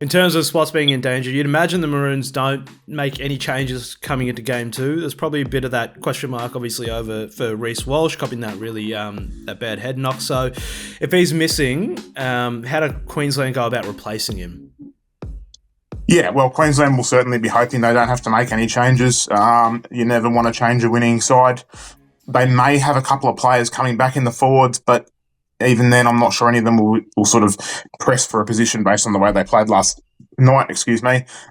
In terms of spots being in danger, you'd imagine the Maroons don't make any changes coming into game 2. There's probably a bit of that question mark, obviously, over for Reece Walsh, copying that really that bad head knock. So if he's missing, how do Queensland go about replacing him? Yeah, well, Queensland will certainly be hoping they don't have to make any changes. You never want to change a winning side. They may have a couple of players coming back in the forwards, but even then, I'm not sure any of them will sort of press for a position based on the way they played last night,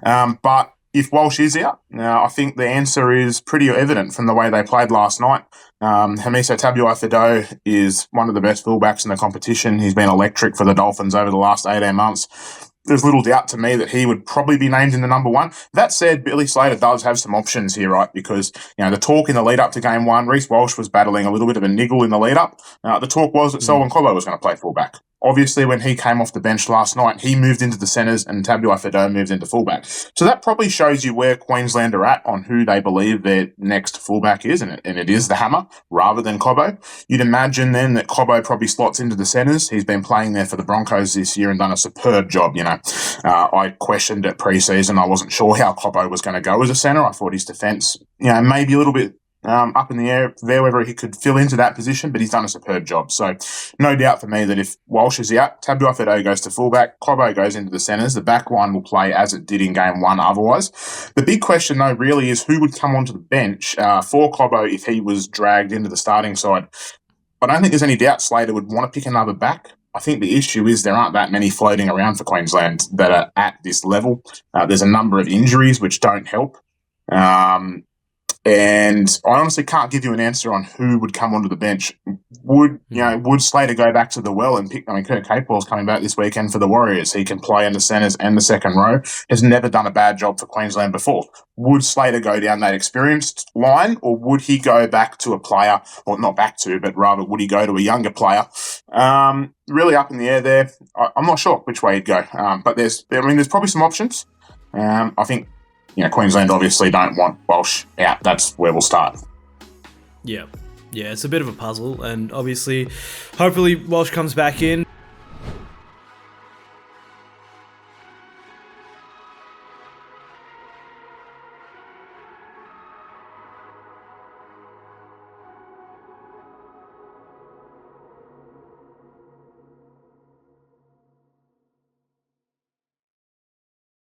But if Walsh is out, I think the answer is pretty evident from the way they played last night. Hamiso Tabuai-Fidow is one of the best fullbacks in the competition. He's been electric for the Dolphins over the last 18 months. There's little doubt to me that he would probably be named in the number one. That said, Billy Slater does have some options here, right? Because, the talk in the lead up to game 1, Reece Walsh was battling a little bit of a niggle in the lead up. The talk was that Selwyn Cobbo was going to play fullback. Obviously, when he came off the bench last night, he moved into the centres and Tabuai-Fidow moved into fullback. So that probably shows you where Queensland are at on who they believe their next fullback is, and it is the Hammer rather than Cobbo. You'd imagine then that Cobbo probably slots into the centres. He's been playing there for the Broncos this year and done a superb job, I questioned it pre-season. I wasn't sure how Cobbo was going to go as a centre. I thought his defence, maybe a little bit up in the air there, whether he could fill into that position, but he's done a superb job. So no doubt for me that if Walsh is out, Tabuai-Fidow goes to fullback, Cobbo goes into the centres, the back line will play as it did in game 1 otherwise. The big question though really is who would come onto the bench for Cobbo if he was dragged into the starting side. I don't think there's any doubt Slater would want to pick another back. I think the issue is there aren't that many floating around for Queensland that are at this level. There's a number of injuries which don't help. And I honestly can't give you an answer on who would come onto the bench. Would Slater go back to the well and pick? Kurt Capewell's coming back this weekend for the Warriors. He can play in the centres and the second row. Has never done a bad job for Queensland before. Would Slater go down that experienced line, or would he go back to a player, or not back to, but rather would he go to a younger player? Really up in the air there. I'm not sure which way he'd go. But there's probably some options. I think. Queensland obviously don't want Walsh out. That's where we'll start. Yeah, it's a bit of a puzzle, and obviously, hopefully Walsh comes back in.